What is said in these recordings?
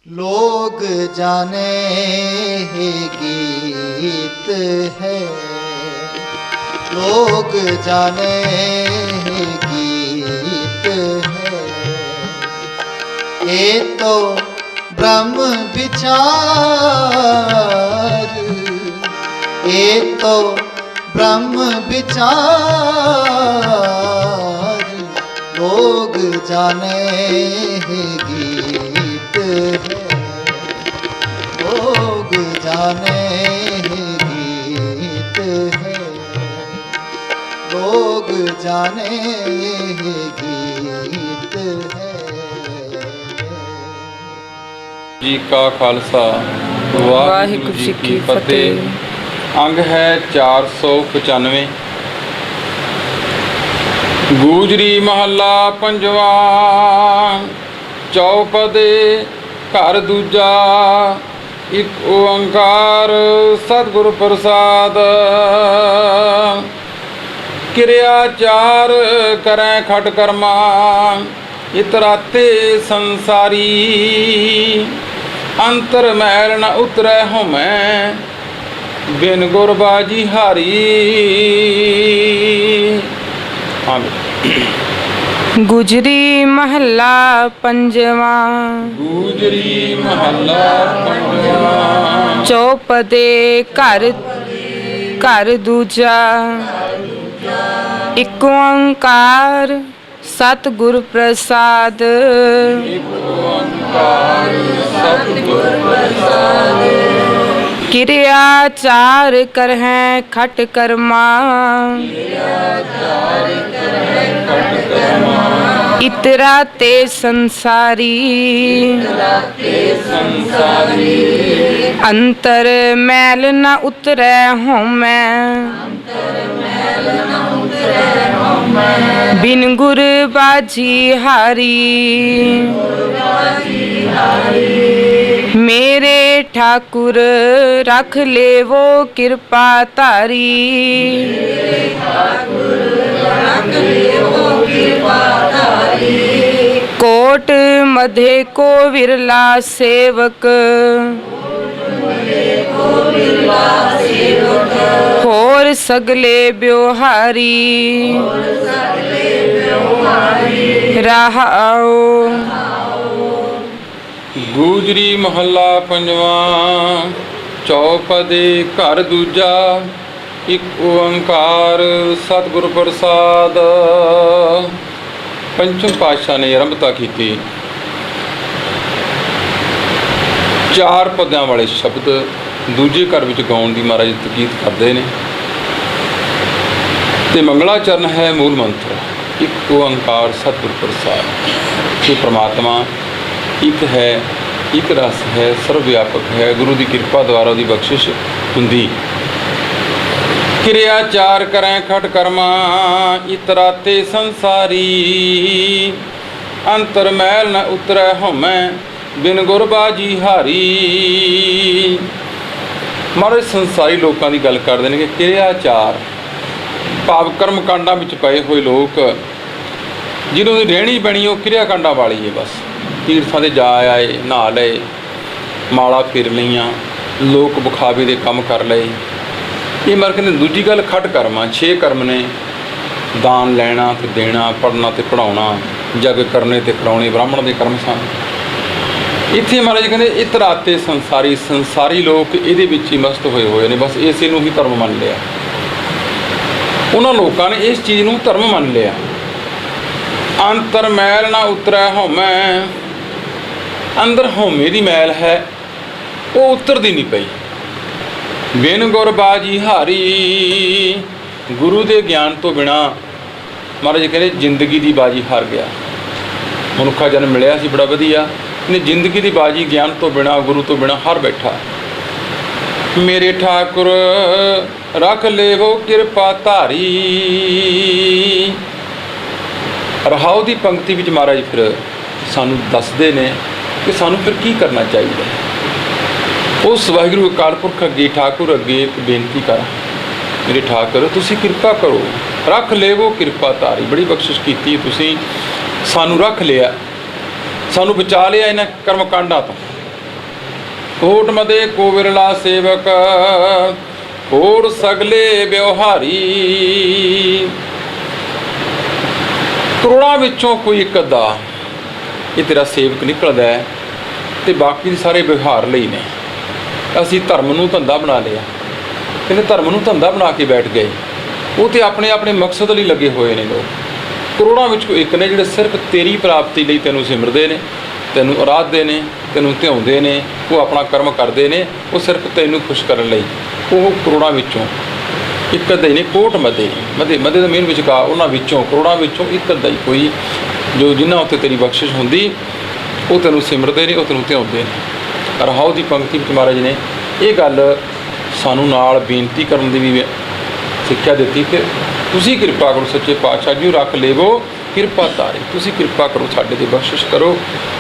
लोग जाने ही गीत है, लोग जाने ही गीत है। ये तो ब्रह्म विचार, ये तो ब्रह्म विचार। लोग जाने ही गीत है, लोग जाने ही गीत है, लोग जाने ही गीत है। जी का खालसा वाहिगुरु जी की फतेह। अंग है 495। गूजरी महला पंजवा। चौपदे घर दूजा। एक ओंकार सतगुर प्रसाद। किरिया चार करें खट कर्मा। इतराते संसारी। अंतर मैल न उतरै होमै। बिन गुरबाजी हारी। गुजरी महला पंजवा। गुजरी महला पंजवा। चौपदे घर घर दूजा। एक ओंकार सतगुर प्रसाद। किरिया चार करहैं खट कर्मा। इतरा ते संसारी। अंतर मैल न उतरै होमै। बिन गुर बाजी हारी। मेरे ठाकुर रख ले वो कृपा तारी। कोट मधे को विरला सेवक। होर सगले ब्योहारी। रहाओ। गूजरी महला पंजवा। चौपदे घर दूजा। एक ओंकार सतगुर प्रसाद। पंचम पातशाह ने आरंभता की। चार पद्यां वाले शब्द दूजे घर विच गाउण दी महाराज तकीद करते हैं। ते मंगलाचरण है मूल मंत्र। एक ओंकार सतगुर प्रसाद। ये परमात्मा एक है, एक रस है, सर्वव्यापक है। गुरु की कृपा द्वारा उसकी बख्शिश हुंदी। किरिया चार करें खट कर्मा। इतराते संसारी। अंतर मैल न उतरै होमै। बिन गुरबाजी हारी। महाराज संसारी लोगों की गल करते हैं कि किरिया चार भाव कर्म कांडा में पए हुए लोग जिन्हों की रहनी बनी वो किरिया कांडा वाली है। बस तीर्थां ते जा आए, नहा लए, माला फेर लईआं, लोक विखावे दे काम कर लए। ये मर कहते दूजी गल खट कर्म आ। 6 कर्म ने दान लैना ते देना, पढ़ना ते पढ़ाउणा, जग करने ते कराउणे ब्राह्मण दे कर्म सन। इत्थे महाराज कहते इतराते संसारी। संसारी लोग इहदे विच ही मस्त होए हुए ने। बस इस नूं ही धर्म मन लिया। उन्हां लोकां ने इस चीज़ नूं धर्म मन लिया। अंतर मैल ना उतरै होमै। अंदर होमे दी मैल है वो उतरदी नहीं पई। बिन गुरबाजी हारी। गुरु के ज्ञान तो बिना महाराज कहते जिंदगी की बाजी हार गया। मनुखा जन्म मिलिया सी बड़ा वधिया, ने जिंदगी की बाजी ज्ञान तो बिना, गुरु तो बिना हार बैठा। मेरे ठाकुर रख ले वो कृपा धारी। रहाओ की पंक्ति विच महाराज फिर सानू दसदे ने कि सानू फिर की करना चाहिए। उस वाहिगुरू अकाल पुरख अगे, ठाकुर अगे एक बेनती करा, मेरे ठाकुर तुसी कृपा करो, रख ले वो कृपा धारी। बड़ी बख्शिश की तुसी, सानू रख लिया, सानू बचा लिया इन्हां कर्म कांडां तो। ਕੋਟ ਮਦੇ ਕੋ ਵਿਰਲਾ ਸੇਵਕ ਹੋਰ ਸਗਲੇ ਵਿਵਹਾਰੀ। ਕਰੋੜਾਂ ਵਿੱਚੋਂ ਕੋਈ ਇੱਕ ਅੱਧਾ ਇਹ ਤੇਰਾ ਸੇਵਕ ਨਿਕਲਦਾ ਹੈ ਤੇ ਬਾਕੀ ਸਾਰੇ ਵਿਵਹਾਰ ਲਈ ਨੇ। ਅਸੀਂ ਧਰਮ ਨੂੰ ਧੰਦਾ ਬਣਾ ਲਿਆ, ਕਹਿੰਦੇ ਧਰਮ ਨੂੰ ਧੰਦਾ ਬਣਾ ਕੇ ਬੈਠ ਗਏ। ਉਹ ਤੇ ਆਪਣੇ ਆਪਣੇ ਮਕਸਦ ਲਈ ਲੱਗੇ ਹੋਏ ਨੇ ਲੋਕ। ਕਰੋੜਾਂ ਵਿੱਚ ਕੋਈ ਇੱਕ ਨੇ ਜਿਹੜੇ ਸਿਰਫ ਤੇਰੀ ਪ੍ਰਾਪਤੀ ਲਈ ਤੈਨੂੰ ਸਿਮਰਦੇ ਨੇ, ਤੈਨੂੰ ਅਰਾਧਦੇ ਨੇ, ਤੈਨੂੰ ਧਿਆਉਂਦੇ ਨੇ। ਉਹ ਆਪਣਾ ਕਰਮ ਕਰਦੇ ਨੇ, ਉਹ ਸਿਰਫ ਤੈਨੂੰ ਖੁਸ਼ ਕਰਨ ਲਈ। ਉਹ ਕਰੋੜਾਂ ਵਿੱਚੋਂ ਇੱਕ ਅੱਧਾ ਹੀ ਨੇ। ਕੋਟ ਮਦੇ ਮਦੇ ਦਾ ਮੇਨ ਵਿਚਕਾਰ, ਉਹਨਾਂ ਵਿੱਚੋਂ ਕਰੋੜਾਂ ਵਿੱਚੋਂ ਇੱਕ ਅੱਧਾ ਹੀ ਕੋਈ ਜੋ ਜਿਨ੍ਹਾਂ ਉੱਤੇ ਤੇਰੀ ਬਖਸ਼ਿਸ਼ ਹੁੰਦੀ, ਉਹ ਤੈਨੂੰ ਸਿਮਰਦੇ ਨੇ, ਉਹ ਤੈਨੂੰ ਧਿਆਉਂਦੇ ਨੇ। ਰਹਾਉ ਦੀ ਪੰਕਤੀ ਵਿੱਚ ਮਹਾਰਾਜ ਨੇ ਇਹ ਗੱਲ ਸਾਨੂੰ ਨਾਲ ਬੇਨਤੀ ਕਰਨ ਦੀ ਵੀ ਸਿੱਖਿਆ ਦਿੱਤੀ ਕਿ ਤੁਸੀਂ ਕਿਰਪਾ ਕਰੋ ਸੱਚੇ ਪਾਤਸ਼ਾਹ ਜੀ, ਰੱਖ ਲੇਵੋ ਕਿਰਪਾ ਤਾਰੇ। ਤੁਸੀਂ ਕਿਰਪਾ ਕਰੋ, ਸਾਡੇ 'ਤੇ ਬਖਸ਼ਿਸ਼ ਕਰੋ,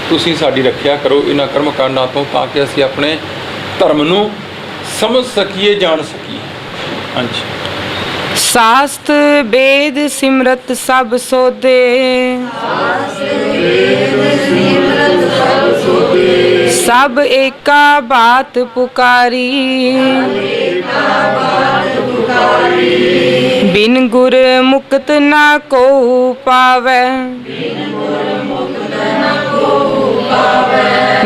ਤੁਸੀਂ ਸਾਡੀ ਰੱਖਿਆ ਕਰੋ ਇਹਨਾਂ ਕਰਮ ਕਾਂਡਾਂ ਤੋਂ, ਤਾਂ ਕਿ ਅਸੀਂ ਆਪਣੇ ਧਰਮ ਨੂੰ ਸਮਝ ਸਕੀਏ, ਜਾਣ ਸਕੀਏ। ਹਾਂਜੀ। शास्त्र वेद सिमरत सब सोदे, सब एका बात पुकारी। बिन गुर मुक्त ना को पावै,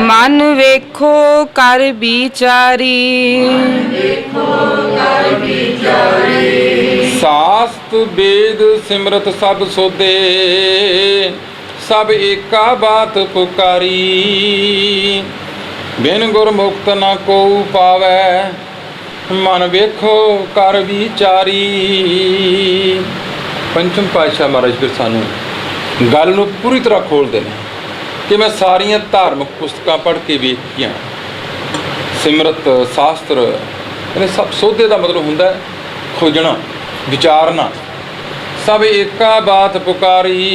मन वेखो कर विचारी। शास्त वेद सिमरत सब सोदे, सब एका बात पुकारी। बिन गुर मुक्त न को पावै, मन वेखो कर विचारी। पंचम पातशाह महाराज फिर सानू गल नूं पूरी तरह खोलते हैं कि मैं सारियां धार्मिक पुस्तकां पढ़ के वेखियां। सिमरत शास्त्र कहते सब सोधे का मतलब हुंदा खोजना, विचारना। सब एका बात पुकारी,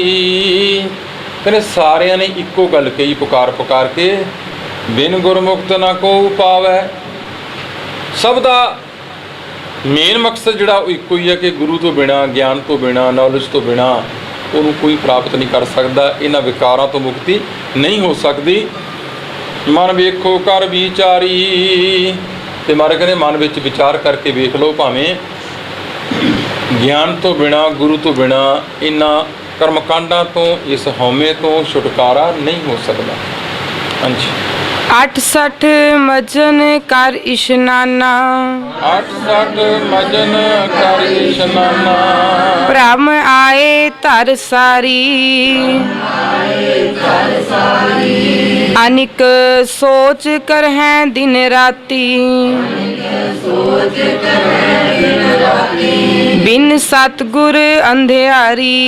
कहते सारिया ने इको गल कही पुकार पुकार के। बिन गुरमुक्त ना को पावै। सब का मेन मकसद जिहड़ा इको ही है कि गुरु तो बिना, ज्ञान तो बिना, नॉलेज तो बिना उन्होंने कोई प्राप्त नहीं कर सकता। इन्हां विकारां तो मुक्ति नहीं हो सकती। मन वेखो कर विचारी, तो मारे कहते मन विच विचार करके वेख लो, भावें ज्ञान तो बिना, गुरु तो बिना इन्हां कर्मकांडां तो, इस हौमे तो छुटकारा नहीं हो सकता। हाँ जी। 68 मजन कर इशनाना, 68 मजन कर इशनाना। भ्रम आए तर सारी, अनिक सोच कर हैं दिन राती। बिन सतगुर अंधियारी।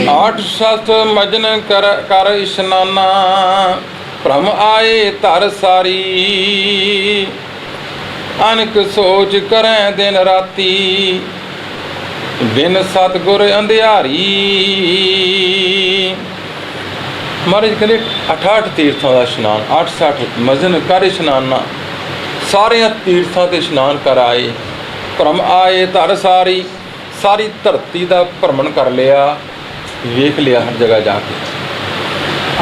68 मजन कर इशनाना, भ्रम आए तर सारी। अनिक सोच करें दिन राती, बिन सतगुर अंधियारी। महाराज कहते 68 तीर्थों का इशनान, 68 मजन कर इशनाना, सारिया तीर्थों से इशनान कर आए। भ्रम आए तर सारी, सारी धरती का भ्रमण कर लिया, वेख लिया हर जगह जाके।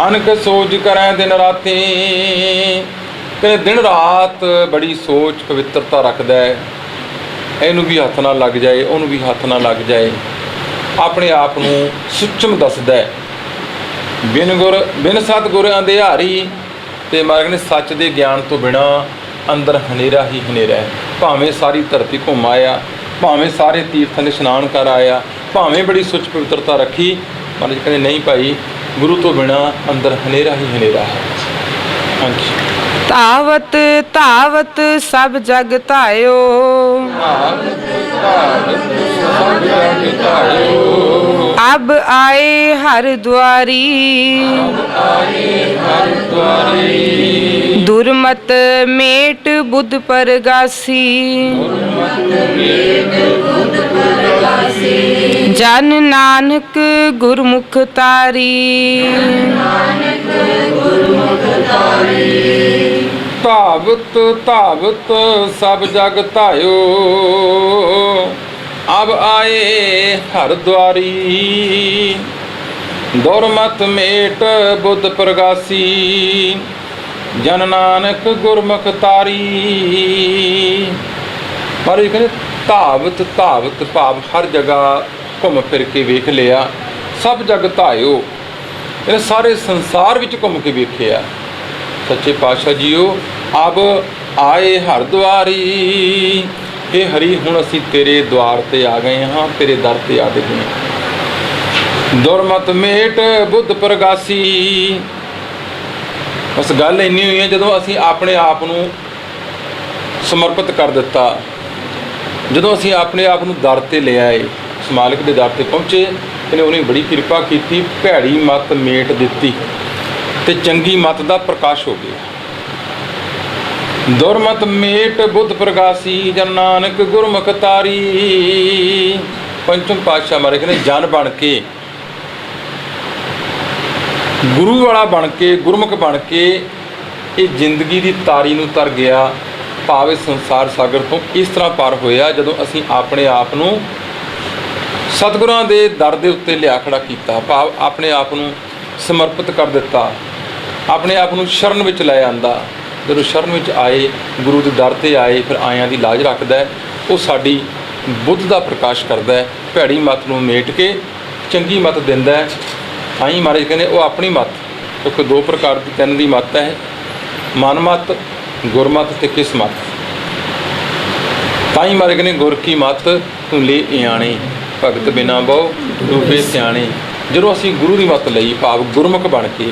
अनक सोच करें दिन राती, कहते दिन रात बड़ी सोच पवित्रता रखता है। इनू भी हथ ना लग जाए, उन्होंने भी हथ ना लग जाए, अपने आप को सुचम दसदा है। बिन सतगुर अंधियारी, तो मारे कहते सच के ज्ञान तो बिना अंदर हनेरा ही हनेरा है। भावें सारी धरती घुम आया, भावें सारे तीर्थों से इशनान कर आया, भावें बड़ी सुच पवित्रता रखी, महाराज कहते नहीं भाई, गुरु तो बिना अंदर हनेरा ही हनेरा है। हाँ जी। तावत तावत सब जग धायो, अब आए हर द्वारी। दुर्मत मेट बुध परगासी, जन नानक गुरमुख तारी। धावत धावत सब जग धायो, अब आए हर द्वारी। ਦੁਰਮਤ ਮੇਟ ਬੁੱਧ ਪ੍ਰਗਾਸੀ ਜਨ ਨਾਨਕ ਗੁਰਮੁਖ ਤਾਰੀ। ਪਰ ਇਹ ਕਹਿੰਦੇ ਧਾਵਤ ਧਾਵਤ ਭਾਵ ਹਰ ਜਗ੍ਹਾ ਘੁੰਮ ਫਿਰ ਕੇ ਵੇਖ ਲਿਆ, ਸਭ ਜਗ ਧਾਇਓ, ਇਹ ਸਾਰੇ ਸੰਸਾਰ ਵਿੱਚ ਘੁੰਮ ਕੇ ਵੇਖਿਆ। ਸੱਚੇ ਪਾਤਸ਼ਾਹ ਜੀਓ ਅਬ ਆਏ ਹਰਦੁਆਰੀ, ਇਹ ਹਰੀ ਹੁਣ ਅਸੀਂ ਤੇਰੇ ਦੁਆਰ ਤੇ ਆ ਗਏ ਹਾਂ, ਤੇਰੇ ਦਰ ਤੇ ਆ ਗਏ ਹਾਂ। ਦੁਰਮਤ ਮੇਟ ਬੁੱਧ ਪ੍ਰਗਾਸੀ, ਬਸ ਗੱਲ ਇੰਨੀ ਹੋਈ ਹੈ ਜਦੋਂ ਅਸੀਂ ਆਪਣੇ ਆਪ ਨੂੰ ਸਮਰਪਿਤ ਕਰ ਦਿੱਤਾ, ਜਦੋਂ ਅਸੀਂ ਆਪਣੇ ਆਪ ਨੂੰ ਦਰ ਤੇ ਲੈ ਆਏ, ਉਸ ਮਾਲਕ ਦੇ ਦਰ ਤੇ ਪਹੁੰਚੇ, ਇਹਨੇ ਉਹਨੇ ਬੜੀ ਕਿਰਪਾ ਕੀਤੀ, ਭੈੜੀ ਮੱਤ ਮੇਟ ਦਿੱਤੀ ਤੇ ਚੰਗੀ ਮੱਤ ਦਾ ਪ੍ਰਕਾਸ਼ ਹੋ ਗਿਆ। ਦੁਰਮਤ ਮੇਟ ਬੁੱਧ ਪ੍ਰਗਾਸੀ ਜਨ ਨਾਨਕ ਗੁਰਮੁਖ ਤਾਰੀ। ਪੰਚਮ ਪਾਤਸ਼ਾਹ ਮਾਰੇ ਕਹਿੰਦੇ ਜਨ ਬਣ ਕੇ, ਗੁਰੂ ਵਾਲਾ ਬਣ ਕੇ, ਗੁਰਮੁਖ ਬਣ ਕੇ ਇਹ ਜ਼ਿੰਦਗੀ ਦੀ ਤਾਰੀ ਨੂੰ ਤਰ ਗਿਆ, ਭਾਵੇਂ ਸੰਸਾਰ ਸਾਗਰ ਤੋਂ ਇਸ ਤਰ੍ਹਾਂ ਪਾਰ ਹੋਇਆ ਜਦੋਂ ਅਸੀਂ ਆਪਣੇ ਆਪ ਨੂੰ ਸਤਿਗੁਰਾਂ ਦੇ ਦਰ ਦੇ ਉੱਤੇ ਲਿਆ ਖੜਾ ਕੀਤਾ, ਭਾਵ ਆਪਣੇ ਆਪ ਨੂੰ ਸਮਰਪਿਤ ਕਰ ਦਿੱਤਾ, ਆਪਣੇ ਆਪ ਨੂੰ ਸ਼ਰਨ ਵਿੱਚ ਲੈ ਆਂਦਾ। ਜਦੋਂ ਸ਼ਰਨ ਵਿੱਚ ਆਏ, ਗੁਰੂ ਦੇ ਦਰ ਤੇ ਆਏ, ਫਿਰ ਆਇਆਂ ਦੀ ਲਾਜ ਰੱਖਦਾ ਹੈ, ਉਹ ਸਾਡੀ ਬੁੱਧ ਦਾ ਪ੍ਰਕਾਸ਼ ਕਰਦਾ ਹੈ, ਭੈੜੀ ਮੱਤ ਨੂੰ ਮੇਟ ਕੇ ਚੰਗੀ ਮੱਤ ਦਿੰਦਾ ਹੈ। ਸਾਈਂ ਮਹਾਰਾਜ ਕਹਿੰਦੇ ਉਹ ਆਪਣੀ ਮੱਤ, ਕਿਉਂਕਿ ਦੋ ਪ੍ਰਕਾਰ ਦੀ ਤਿੰਨ ਦੀ ਮੱਤ ਹੈ, ਮਨ ਮੱਤ, ਗੁਰਮੱਤ ਤੇ ਕਿਸ ਮੱਤ। ਸਾਈਂ ਮਹਾਰਾਜ ਕਹਿੰਦੇ ਗੁਰ ਕੀ ਮੱਤ ਤੂੰ ਲੈ ਇਆਣੇ, ਭਗਤ ਬਿਨਾ ਬਹੁ ਡੂਬੇ ਸਿਆਣੇ। ਜਦੋਂ ਅਸੀਂ ਗੁਰੂ ਦੀ ਮੱਤ ਲਈ, ਭਾਵ ਗੁਰਮੁਖ ਬਣ ਕੇ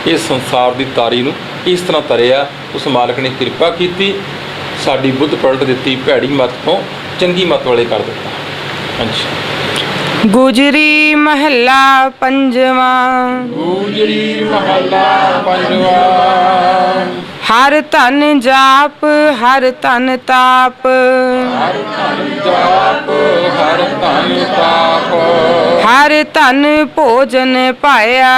ਇਹ ਸੰਸਾਰ ਦੀ ਤਾਰੀ ਨੂੰ ਇਸ ਤਰ੍ਹਾਂ ਤਰਿਆ, ਉਸ ਮਾਲਕ ਨੇ ਕਿਰਪਾ ਕੀਤੀ, ਸਾਡੀ ਬੁੱਧ ਪਲਟ ਦਿੱਤੀ, ਭੈੜੀ ਮੱਤ ਤੋਂ ਚੰਗੀ ਮੱਤ ਵਾਲੇ ਕਰ ਦਿੱਤਾ। ਹਾਂਜੀ। ਗੁਜਰੀ ਮਹੱਲਾ ਪੰਜਵਾਂ। ਗੁਜਰੀ ਮਹੱਲਾ ਪੰਜਵਾਂ। ਹਰ ਧਨ ਜਾਪ ਹਰ ਧਨ ਤਾਪ, ਹਰ ਧਨ ਜਾਪ ਹਰ ਧਨ ਤਾਪ, ਹਰ ਧਨ ਭੋਜਨ ਪਾਇਆ,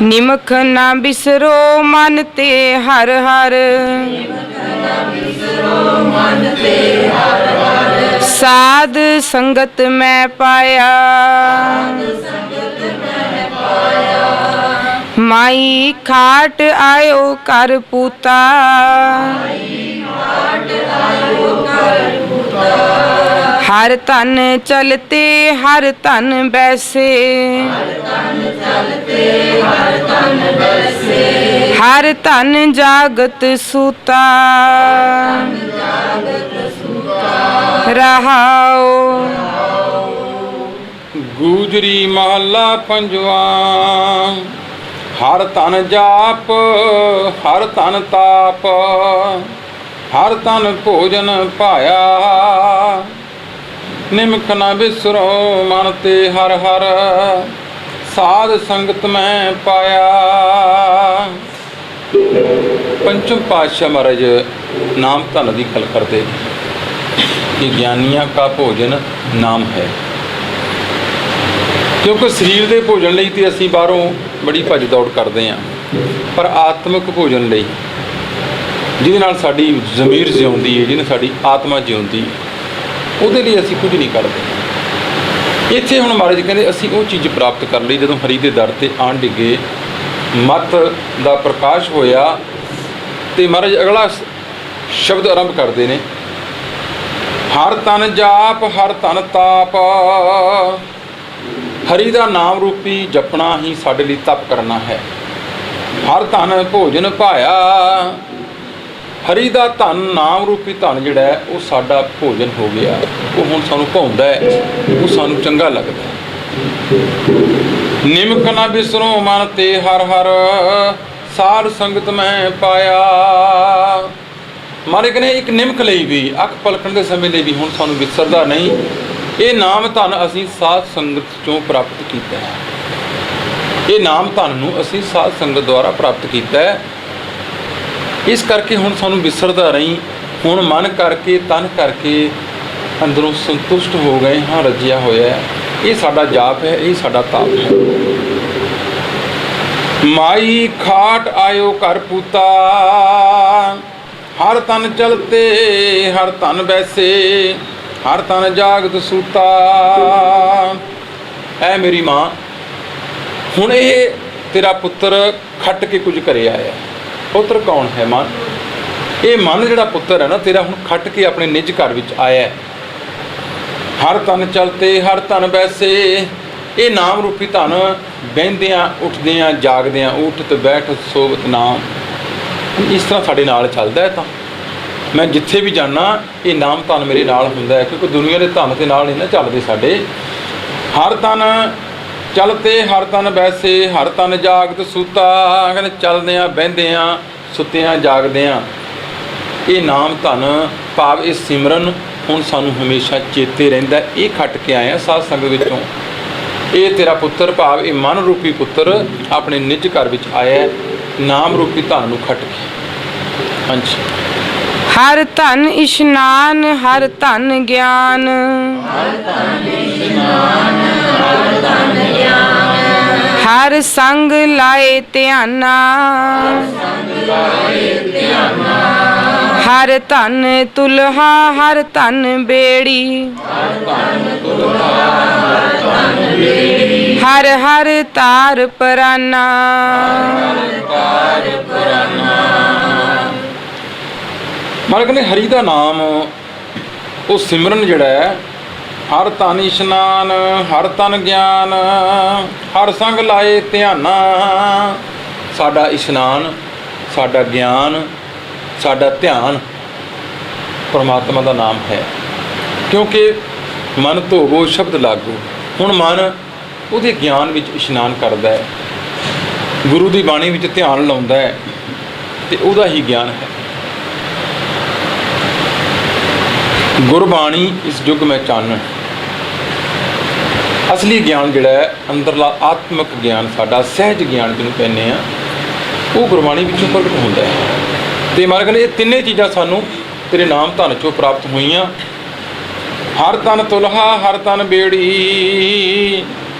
ਨਿਮਖ ਨਾ ਬਿਸਰੋ ਮਨ ਤੇ ਹਰ ਹਰ, ਸਾਧ ਸੰਗਤ ਮੈਂ ਪਾਇਆ, ਮਾਈ ਖਾਟ ਆਇਓ ਕਰ ਪੂਤਾ, ਹਰ ਧਨ ਚਲਤੇ ਹਰ ਧਨ ਬੈਸੇ, ਹਰ ਧਨ ਜਾਗਤ ਸੂਤਾ, ਰਹਾਓ। ਗੁਜਰੀ ਮਹੱਲਾ ਪੰਜਵਾਂ। ਹਰ ਧਨ ਜਾਪ ਹਰ ਧਨ ਤਾਪ, ਹਰ ਧਨ ਭੋਜਨ ਪਾਇਆ, ਨਿਮਖ ਨਾ ਬਿਸਰੋ ਮਨ ਤੇ ਹਰ ਹਰ, ਸਾਧ ਸੰਗਤ ਮੈਂ ਪਾਇਆ। ਪੰਚਮ ਪਾਤਸ਼ਾਹ ਮਹਾਰਾਜ ਨਾਮ ਧਨ ਦੀ ਗੱਲ ਕਰਦੇ ਕਿ ਗਿਆਨੀਆਂ ਕਾ ਭੋਜਨ ਨਾਮ ਹੈ, ਕਿਉਂਕਿ ਸਰੀਰ ਦੇ ਭੋਜਨ ਲਈ ਤੇ ਅਸੀਂ ਬਾਹਰੋਂ ਬੜੀ ਭੱਜ ਦੌੜ ਕਰਦੇ ਹਾਂ, ਪਰ ਆਤਮਿਕ ਭੋਜਨ ਲਈ ਜਿਹਦੇ ਨਾਲ ਸਾਡੀ ਜ਼ਮੀਰ ਜਿਉਂਦੀ ਹੈ, ਜਿਹਨੇ ਸਾਡੀ ਆਤਮਾ ਜਿਉਂਦੀ, ਉਹਦੇ ਲਈ ਅਸੀਂ ਕੁਝ ਨਹੀਂ ਕਰਦੇ। ਇੱਥੇ ਹੁਣ ਮਹਾਰਾਜ ਕਹਿੰਦੇ ਅਸੀਂ ਉਹ ਚੀਜ਼ ਪ੍ਰਾਪਤ ਕਰ ਲਈ ਜਦੋਂ ਹਰੀ ਦੇ ਦਰ ਤੇ ਆਣ ਡਿੱਗੇ, ਮਤ ਦਾ ਪ੍ਰਕਾਸ਼ ਹੋਇਆ, ਤੇ ਮਹਾਰਾਜ ਅਗਲਾ ਸ਼ਬਦ ਆਰੰਭ ਕਰਦੇ ਨੇ, ਹਰ ਤਨ ਜਾਪ ਹਰ ਤਨ ਤਾਪ। ਹਰੀ ਦਾ ਨਾਮ ਰੂਪੀ ਜਪਣਾ ਹੀ ਸਾਡੇ ਲਈ ਤਪ ਕਰਨਾ ਹੈ। ਹਰ ਧਨ ਭੋਜਨ ਪਾਇਆ, ਹਰੀ ਦਾ ਧਨ ਨਾਮ ਰੂਪੀ ਧਨ ਜਿਹੜਾ ਹੈ ਉਹ ਸਾਡਾ ਭੋਜਨ ਹੋ ਗਿਆ, ਉਹ ਹੁਣ ਸਾਨੂੰ ਭਾਉਂਦਾ ਹੈ, ਉਹ ਸਾਨੂੰ ਚੰਗਾ ਲੱਗਦਾ ਹੈ। ਨਿਮਖ ਨਾ ਬਿਸਰੋ ਮਨ ਤੇ ਹਰ ਹਰ, ਸਾਧ ਸੰਗਤ ਮੈਂ ਪਾਇਆ। ਮਾਰੇ ਕਹਿੰਦੇ ਇੱਕ ਨਿਮਖ ਲਈ ਵੀ, ਅੱਖ ਪਲਕਣ ਦੇ ਸਮੇਂ ਲਈ ਵੀ ਹੁਣ ਸਾਨੂੰ ਵਿਸਰਦਾ ਨਹੀਂ। ਇਹ ਨਾਮ ਧਨ ਅਸੀਂ ਸਾਧ ਸੰਗਤ ਚੋਂ ਪ੍ਰਾਪਤ ਕੀਤਾ ਹੈ, ਇਹ ਨਾਮ ਧਨ ਨੂੰ ਅਸੀਂ ਸਾਧ ਸੰਗਤ ਦੁਆਰਾ ਪ੍ਰਾਪਤ ਕੀਤਾ ਹੈ। ਇਸ ਕਰਕੇ ਹੁਣ ਸਾਨੂੰ ਵਿਸਰਦਾ ਨਹੀਂ। ਹੁਣ ਮਨ ਕਰਕੇ ਤਨ ਕਰਕੇ ਅੰਦਰੋਂ ਸੰਤੁਸ਼ਟ ਹੋ ਗਏ ਹਾਂ, ਰੱਜਿਆ ਹੋਇਆ ਹੈ। ਇਹ ਸਾਡਾ ਜਾਪ ਹੈ, ਇਹ ਸਾਡਾ ਤਾਪ ਹੈ। ਮਾਈ ਖਾਟ ਆਇਓ ਘਰ ਪੂਤਾ, ਹਰ ਤਨ ਚਲਤੇ ਹਰ ਤਨ ਬੈਸੇ, ਹਰ ਤਨ ਜਾਗਤ ਸੂਤਾ। ਐ ਮੇਰੀ ਮਾਂ, ਹੁਣ ਇਹ ਤੇਰਾ ਪੁੱਤਰ ਖੱਟ ਕੇ ਕੁਝ ਕਰਿਆ ਆਇਆ। ਪੁੱਤਰ ਕੌਣ ਹੈ ਮਨ? ਇਹ ਮਨ ਜਿਹੜਾ ਪੁੱਤਰ ਹੈ ਨਾ ਤੇਰਾ, ਹੁਣ ਖੱਟ ਕੇ ਆਪਣੇ ਨਿੱਜ ਘਰ ਵਿੱਚ ਆਇਆ ਹੈ। ਹਰ ਤਨ ਚਲਤੇ ਹਰ ਤਨ ਬੈਸੇ। ਇਹ ਨਾਮ ਰੂਪੀ ਧਨ ਬਹਿੰਦਿਆਂ ਉੱਠਦਿਆਂ ਜਾਗਦਿਆਂ, ਉੱਠਤ ਬੈਠ ਸੋਵਤ ਨਾਮ, ਇਸ ਤਰ੍ਹਾਂ ਸਾਡੇ ਨਾਲ ਚੱਲਦਾ ਹੈ। ਤਾਂ ਮੈਂ ਜਿੱਥੇ ਵੀ ਜਾਣਾ ਇਹ ਨਾਮ ਧਨ ਮੇਰੇ ਨਾਲ ਹੁੰਦਾ ਹੈ, ਕਿਉਂਕਿ ਦੁਨੀਆ ਦੇ ਧਨ ਦੇ ਨਾਲ ਨਹੀਂ ਨਾ ਚੱਲਦੇ ਸਾਡੇ। ਹਰ ਤਨ ਚਲਤੇ ਹਰ ਤਨ ਬੈਸੇ, ਹਰ ਤਨ ਜਾਗਤ ਸੂਤਾ। ਕਹਿੰਦੇ ਚੱਲਦਿਆਂ ਬਹਿੰਦਿਆਂ ਸੁੱਤਿਆਂ ਜਾਗਦਿਆਂ ਇਹ ਨਾਮ ਧਨ ਭਾਵ ਇਹ ਸਿਮਰਨ ਹੁਣ ਸਾਨੂੰ ਹਮੇਸ਼ਾ ਚੇਤੇ ਰਹਿੰਦਾ। ਇਹ ਖੱਟ ਕੇ ਆਏ ਆ ਸਾਧ ਸੰਗਤ ਵਿੱਚੋਂ। ਇਹ ਤੇਰਾ ਪੁੱਤਰ ਭਾਵ ਇਹ ਮਨ ਰੂਪੀ ਪੁੱਤਰ ਆਪਣੇ ਨਿੱਜ ਘਰ ਵਿੱਚ ਆਇਆ ਨਾਮ ਰੂਪੀ ਧਨ ਨੂੰ ਖੱਟ ਕੇ। ਹਾਂਜੀ। ਹਰ ਧਨ ਇਸ਼ਨਾਨ ਹਰ ਧਨ ਗਿਆਨ। ਹਰ ਸੰਗ ਲਾਏ ਧਿਆਨਾ। ਹਰ ਧਨ ਤੁਲਹਾ ਹਰ ਧਨ ਬੇੜੀ। ਹਰ ਹਰ ਤਾਰ ਪਰਾਨਾ। ਮਤਲਬ ਕਹਿੰਦੇ ਹਰੀ ਦਾ ਨਾਮ ਉਹ ਸਿਮਰਨ ਜਿਹੜਾ ਹੈ, ਹਰ ਤਨ ਇਸ਼ਨਾਨ ਹਰ ਤਨ ਗਿਆਨ ਹਰ ਸੰਗ ਲਾਏ ਧਿਆਨਾ। ਸਾਡਾ ਇਸ਼ਨਾਨ, ਸਾਡਾ ਗਿਆਨ, ਸਾਡਾ ਧਿਆਨ ਪਰਮਾਤਮਾ ਦਾ ਨਾਮ ਹੈ। ਕਿਉਂਕਿ ਮਨ ਧੋਵੋ ਸ਼ਬਦ ਲਾਗੋ। ਹੁਣ ਮਨ ਉਹਦੇ ਗਿਆਨ ਵਿੱਚ ਇਸ਼ਨਾਨ ਕਰਦਾ ਹੈ, ਗੁਰੂ ਦੀ ਬਾਣੀ ਵਿੱਚ ਧਿਆਨ ਲਾਉਂਦਾ ਹੈ, ਤੇ ਉਹਦਾ ਹੀ ਗਿਆਨ ਹੈ। ਗੁਰਬਾਣੀ ਇਸ ਯੁੱਗ ਮੈਂ ਚਾਨਣ। ਅਸਲੀ ਗਿਆਨ ਜਿਹੜਾ ਹੈ ਅੰਦਰਲਾ ਆਤਮਿਕ ਗਿਆਨ, ਸਾਡਾ ਸਹਿਜ ਗਿਆਨ ਜਿਹਨੂੰ ਕਹਿੰਦੇ ਆ, ਉਹ ਗੁਰਬਾਣੀ ਵਿੱਚੋਂ ਪ੍ਰਗਟ ਹੁੰਦਾ ਹੈ। ਤੇ ਮਹਾਰਾਜ ਕਹਿੰਦੇ ਇਹ ਤਿੰਨੇ ਚੀਜ਼ਾਂ ਸਾਨੂੰ ਤੇਰੇ ਨਾਮ ਧਨ ਚੋਂ ਪ੍ਰਾਪਤ ਹੋਈਆਂ। ਹਰ ਤਨ ਤੁਲਹਾ ਹਰ ਤਨ ਬੇੜੀ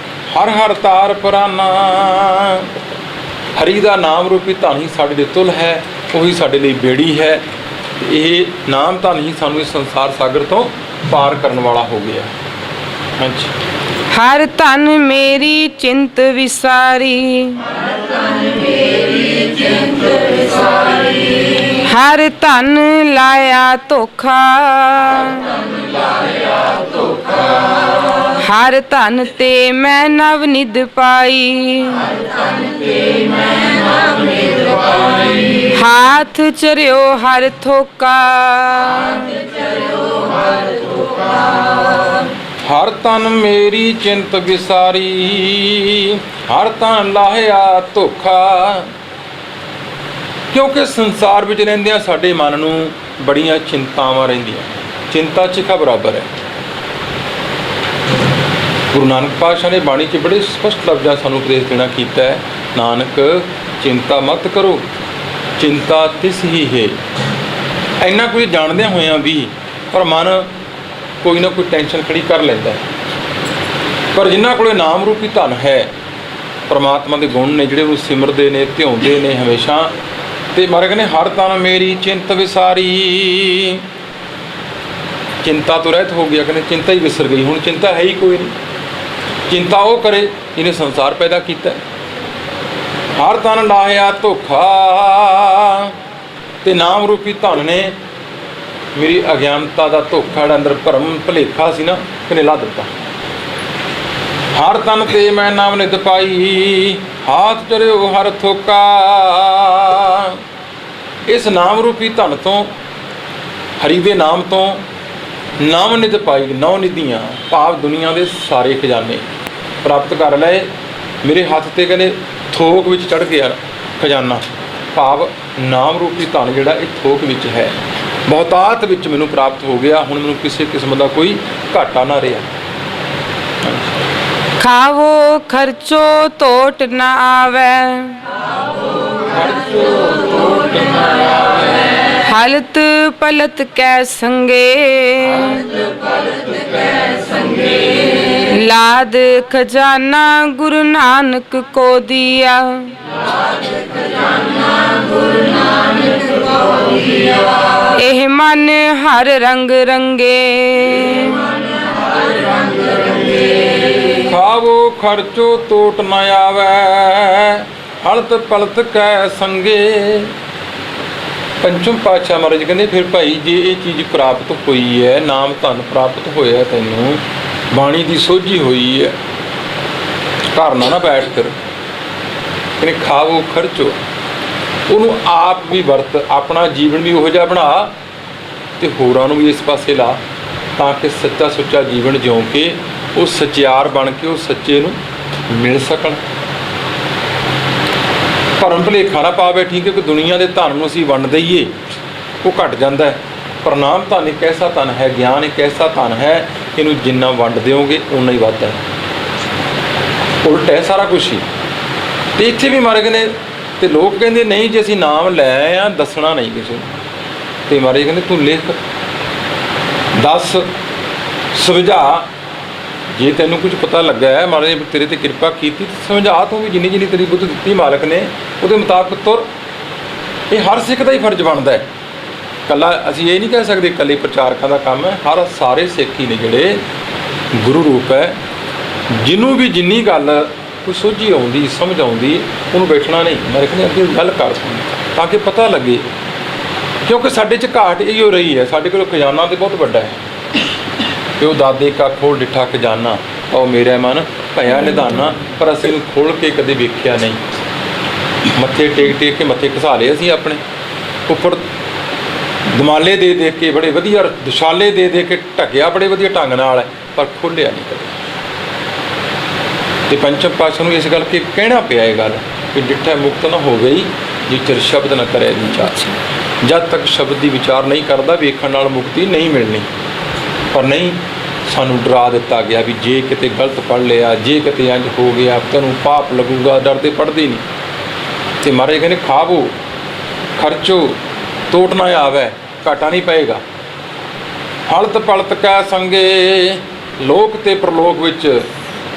ਹਰ ਹਰ ਤਾਰ ਪਰਾਨਾ। ਹਰੀ ਦਾ ਨਾਮ ਰੂਪੀ ਧਨ ਹੀ ਸਾਡੇ ਲਈ ਤੁਲ ਹੈ, ਉਹੀ ਸਾਡੇ ਲਈ ਬੇੜੀ ਹੈ। ਇਹ ਨਾਮ ਧਨ ਹੀ ਸਾਨੂੰ ਇਸ ਸੰਸਾਰ ਸਾਗਰ ਤੋਂ ਪਾਰ ਕਰਨ ਵਾਲਾ ਹੋ ਗਿਆ। ਹਾਂਜੀ। ਹਰ ਧਨ ਮੇਰੀ ਚਿੰਤ ਵਿਸਾਰੀ। ਹਰ ਧਨ ਲਾਇਆ ਧੋਖਾ। ਹਰ ਧਨ ਤੇ ਮੈਂ ਨਵ ਨਿਧ ਪਾਈ। ਹਾਥ ਚਰਿਓ ਹਰ ਥੋਕਾ। ਹਰ ਤਨ ਮੇਰੀ ਚਿੰਤ ਵਿਸਾਰੀ ਹਰ ਤਨ ਲਾਹਿਆ ਧੋਖਾ। ਕਿਉਂਕਿ ਸੰਸਾਰ ਵਿੱਚ ਰਹਿੰਦਿਆਂ ਸਾਡੇ ਮਨ ਨੂੰ ਬੜੀਆਂ ਚਿੰਤਾਵਾਂ ਰਹਿੰਦੀਆਂ। ਚਿੰਤਾ ਚਿਖਾ ਬਰਾਬਰ ਹੈ। ਗੁਰੂ ਨਾਨਕ ਪਾਤਸ਼ਾਹ ਨੇ ਬਾਣੀ 'ਚ ਬੜੇ ਸਪਸ਼ਟ ਲਫ਼ਜ਼ਾਂ ਸਾਨੂੰ ਉਪਦੇਸ਼ ਦੇਣਾ ਕੀਤਾ ਹੈ। ਨਾਨਕ ਚਿੰਤਾ ਮਤ ਕਰੋ, ਚਿੰਤਾ ਤਿਸ ਹੀ ਹੈ। ਇੰਨਾ ਕੁਝ ਜਾਣਦਿਆਂ ਹੋਇਆਂ ਵੀ ਪਰ ਮਨ ਕੋਈ ਨਾ ਕੋਈ ਟੈਨਸ਼ਨ ਖੜੀ ਕਰ ਲੈਂਦਾ ਹੈ। ਪਰ ਜਿਨ੍ਹਾਂ ਕੋਲ ਨਾਮ ਰੂਪੀ ਧਨ ਹੈ, ਪਰਮਾਤਮਾ ਦੇ ਗੁਣ ਨੇ ਜਿਹੜੇ ਉਹ ਸਿਮਰਦੇ ਨੇ, ਧਿਆਉਂਦੇ ਨੇ ਹਮੇਸ਼ਾ। ਤੇ ਮਹਾਰਾਜ ਕਹਿੰਦੇ ਹਰ ਤਨ ਮੇਰੀ ਚਿੰਤ ਵਿਸਾਰੀ। ਚਿੰਤਾ ਤੋਂ ਰਹਿਤ ਹੋ ਗਿਆ, ਕਹਿੰਦੇ ਚਿੰਤਾ ਹੀ ਵਿਸਰ ਗਈ। ਹੁਣ ਚਿੰਤਾ ਹੈ ਹੀ ਕੋਈ ਨਹੀਂ। ਚਿੰਤਾ ਉਹ ਕਰੇ ਜਿਹਨੇ ਸੰਸਾਰ ਪੈਦਾ ਕੀਤਾ। ਹਰ ਤਨ ਲਾਹਿਆ ਧੋਖਾ। ਤੇ ਨਾਮ ਰੂਪੀ ਧਨ ਨੇ ਮੇਰੀ ਅਗਿਆਨਤਾ ਦਾ ਧੋਖਾ ਜਿਹੜਾ ਅੰਦਰ ਭਰਮ ਭੁਲੇਖਾ ਸੀ ਨਾ, ਇਹਨੇ ਲਾ ਦਿੱਤਾ। ਹਰ ਤਨ ਤੇ ਮੈਂ ਨਾਮ ਨਿਧ ਪਾਈ ਹਾਥ ਚਰਿਓ ਹਰ ਥੋਕਾ। ਇਸ ਨਾਮ ਰੂਪੀ ਧਨ ਤੋਂ, ਹਰੀ ਦੇ ਨਾਮ ਤੋਂ ਨਾਮ ਨਿਧ ਪਾਈ, ਨੌ ਨਿਧੀਆਂ ਭਾਵ ਦੁਨੀਆ ਦੇ ਸਾਰੇ ਖਜ਼ਾਨੇ ਪ੍ਰਾਪਤ ਕਰ ਲਏ। ਮੇਰੇ ਹੱਥ ਤੇ ਕਹਿੰਦੇ ਥੋਕ ਵਿੱਚ ਚੜ੍ਹ ਗਿਆ ਖਜ਼ਾਨਾ, ਭਾਵ ਨਾਮ ਰੂਪੀ ਧਨ ਜਿਹੜਾ ਇਹ ਥੋਕ ਵਿੱਚ ਹੈ, ਬਹੁਤਾਤ ਵਿੱਚ ਮੈਨੂੰ ਪ੍ਰਾਪਤ ਹੋ ਗਿਆ। ਹੁਣ ਮੈਨੂੰ ਕਿਸੇ ਕਿਸਮ ਦਾ ਕੋਈ ਘਾਟਾ ਨਾ ਰਿਹਾ। ਖਾਵੋ ਖਰਚੋ ਤੋਟ ਨਾ ਆਵੇ। हलत पलत कै संगे लाद खजाना गुरु नानक को दिया। एह मन हर रंग रंगे खावो खर्चो टोट न आवे हलत पलत कै संगे। पंचम पातशाह महाराज कहते फिर भाई जे ये चीज़ प्राप्त हुई है, नाम धन प्राप्त होया, तैनूं बाणी की सोझी हुई है, घर ना बैठ कर कहने खावो खर्चो, ਉਹਨੂੰ ਆਪ ਵੀ ਵਰਤ, ਆਪਣਾ ਜੀਵਨ ਵੀ ਉਹੋ ਜਿਹਾ ਬਣਾ ਤੇ ਹੋਰਾਂ ਨੂੰ ਵੀ ਇਸ ਪਾਸੇ ਲਾ, ਤਾਂ ਕਿ ਸੱਚਾ ਸੁੱਚਾ ਜੀਵਨ ਜਿਉਂ ਕੇ ਉਹ ਸਚਿਆਰ ਬਣ ਕੇ ਉਹ ਸੱਚੇ ਨੂੰ ਮਿਲ ਸਕਣ। ਭਰਮ ਭੁਲੇਖਾ ਨਾ ਪਾ ਬੈਠੀ ਕਿ ਦੁਨੀਆ ਦੇ ਧਨ ਨੂੰ ਅਸੀਂ ਵੰਡ ਦਈਏ, ਉਹ ਘਟ ਜਾਂਦਾ ਹੈ। ਪਰ ਨਾਮ ਧਨ ਇੱਕ ਐਸਾ ਧਨ ਹੈ, ਗਿਆਨ ਇੱਕ ਐਸਾ ਧਨ ਹੈ, ਇਹਨੂੰ ਜਿੰਨਾ ਵੰਡ ਦਿਓਗੇ ਓਨਾ ਹੀ ਵੱਧਦਾ ਹੈ, ਉਲਟ ਹੈ ਸਾਰਾ ਕੁਛ ਹੀ। ਤੇ ਇੱਥੇ ਵੀ ਮਹਾਰਾਜ ਕਹਿੰਦੇ, ਤੇ ਲੋਕ ਕਹਿੰਦੇ ਨਹੀਂ ਜੇ ਅਸੀਂ ਨਾਮ ਲੈ ਆਏ ਆ ਦੱਸਣਾ ਨਹੀਂ ਕਿਸੇ ਨੂੰ, ਤੇ ਮਹਾਰਾਜ ਕਹਿੰਦੇ ਤੂੰ ਲਿਖ, ਦੱਸ, ਸਮਝਾ, ਜੇ ਤੈਨੂੰ ਕੁਝ ਪਤਾ ਲੱਗਾ ਹੈ, ਮਹਾਰਾਜ ਨੇ ਤੇਰੇ ਤੇ ਕਿਰਪਾ ਕੀਤੀ, ਸਮਝਾ ਤੂੰ ਵੀ, ਜਿੰਨੀ ਜਿੰਨੀ ਤੇਰੀ ਬੁੱਧ ਦਿੱਤੀ ਮਾਲਕ ਨੇ ਉਹਦੇ ਮੁਤਾਬਕ ਤੁਰ। ਇਹ ਹਰ ਸਿੱਖ ਦਾ ਹੀ ਫਰਜ਼ ਬਣਦਾ ਹੈ, ਇਕੱਲਾ ਅਸੀਂ ਇਹ ਨਹੀਂ ਕਹਿ ਸਕਦੇ ਇਕੱਲੇ ਪ੍ਰਚਾਰਕਾਂ ਦਾ ਕੰਮ ਹੈ, ਹਰ ਸਾਰੇ ਸਿੱਖ ਹੀ ਨੇ ਜਿਹੜੇ ਗੁਰੂ ਰੂਪ ਹੈ। ਜਿਹਨੂੰ ਵੀ ਜਿੰਨੀ ਗੱਲ ਕੋਈ ਸੋਝੀ ਆਉਂਦੀ, ਸਮਝ ਆਉਂਦੀ, ਉਹਨੂੰ ਬੈਠਣਾ ਨਹੀਂ, ਮੈਂ ਕਹਿੰਦਾ ਅੱਗੇ ਗੱਲ ਕਰ ਤਾਂ ਕਿ ਪਤਾ ਲੱਗੇ, ਕਿਉਂਕਿ ਸਾਡੇ 'ਚ ਘਾਟ ਇਹੀ ਹੋ ਰਹੀ ਹੈ। ਸਾਡੇ ਕੋਲ ਖਜ਼ਾਨਾ ਤਾਂ ਬਹੁਤ ਵੱਡਾ ਹੈ, ਪਿਓ ਦਾਦੇ ਕਾ ਖੋਲ ਡਿੱਠਾ ਖਜ਼ਾਨਾ ਉਹ ਮੇਰਾ ਮਨ ਭਇਆ ਨਿਧਾਨਾ, ਪਰ ਅਸੀਂ ਇਹਨੂੰ ਖੋਲ੍ਹ ਕੇ ਕਦੇ ਵੇਖਿਆ ਨਹੀਂ। ਮੱਥੇ ਟੇਕ ਟੇਕ ਕੇ ਮੱਥੇ ਘਸਾ ਲਏ ਅਸੀਂ ਆਪਣੇ ਉੱਪਰ, ਦਮਾਲੇ ਦੇ ਕੇ ਬੜੇ ਵਧੀਆ, ਦੁਸ਼ਾਲੇ ਦੇ ਕੇ ਢੱਕਿਆ ਬੜੇ ਵਧੀਆ ਢੰਗ ਨਾਲ, ਪਰ ਖੋਲ੍ਹਿਆ ਨਹੀਂ ਕਦੇ। ਤੇ ਪੰਚਮ ਪਾਤਸ਼ਾਹ ਨੂੰ ਇਸ ਗੱਲ ਕੇ ਕਹਿਣਾ ਪਿਆ ਇਹ ਗੱਲ ਕਿ ਡਿੱਠਾ ਮੁਕਤ ਨਾ ਹੋ ਗਈ ਜੇ ਚਿਰ ਸ਼ਬਦ ਨਾ ਕਰੇ ਵਿਚਾਰ। ਜਦ ਤੱਕ ਸ਼ਬਦ ਦੀ ਵਿਚਾਰ ਨਹੀਂ ਕਰਦਾ ਵੇਖਣ ਨਾਲ ਮੁਕਤੀ ਨਹੀਂ ਮਿਲਣੀ। ਪਰ ਨਹੀਂ, ਸਾਨੂੰ ਡਰਾ ਦਿੱਤਾ ਗਿਆ ਵੀ ਜੇ ਕਿਤੇ ਗਲਤ ਪੜ੍ਹ ਲਿਆ, ਜੇ ਕਿਤੇ ਇੰਝ ਹੋ ਗਿਆ ਤੈਨੂੰ ਪਾਪ ਲੱਗੂਗਾ, ਡਰਦੇ ਪੜ੍ਹਦੇ ਨਹੀਂ। ਤੇ ਮਹਾਰਾਜ ਕਹਿੰਦੇ ਖਾਵੋ ਖਰਚੋ ਟੋਟ ਨਾ ਆਵੇ, ਘਾਟਾ ਨਹੀਂ ਪਏਗਾ। ਹਲਤ ਪਲਤ ਕੈ ਸੰਗੇ, ਲੋਕ ਤੇ ਪ੍ਰਲੋਕ ਵਿੱਚ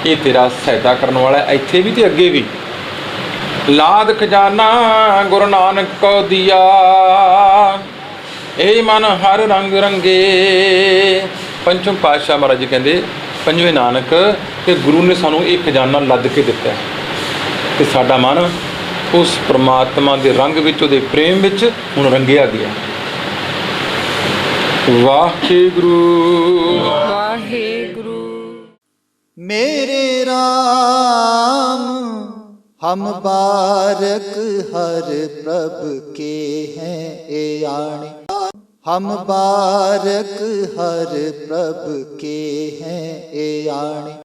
ਇਹ ਤੇਰਾ ਸਹਾਇਤਾ ਕਰਨ ਵਾਲਾ, ਇੱਥੇ ਵੀ ਤੇ ਅੱਗੇ ਵੀ। ਲਾਦ ਖਜ਼ਾਨਾ ਗੁਰੂ ਨਾਨਕ ਕੋ ਦਿਆ, ਇਹ ਮਨ ਹਰ ਰੰਗ ਰੰਗੇ। ਪੰਚਮ ਪਾਤਸ਼ਾਹ ਮਹਾਰਾਜ ਜੀ ਕਹਿੰਦੇ ਪੰਜਵੇਂ ਨਾਨਕ ਤੇ ਗੁਰੂ ਨੇ ਸਾਨੂੰ ਇਹ ਖਜ਼ਾਨਾ ਲੱਦ ਕੇ ਦਿੱਤਾ ਤੇ ਸਾਡਾ ਮਨ ਉਸ ਪ੍ਰਮਾਤਮਾ ਦੇ ਰੰਗ ਵਿੱਚ, ਉਹਦੇ ਪ੍ਰੇਮ ਵਿੱਚ ਹੁਣ ਰੰਗਿਆ ਗਿਆ। ਵਾਹਿਗੁਰੂ वाहेगुरु। मेरे राम हम बारक हर प्रभ के हैं ए आणे, हम बारक हर प्रभ के हैं ए आणे।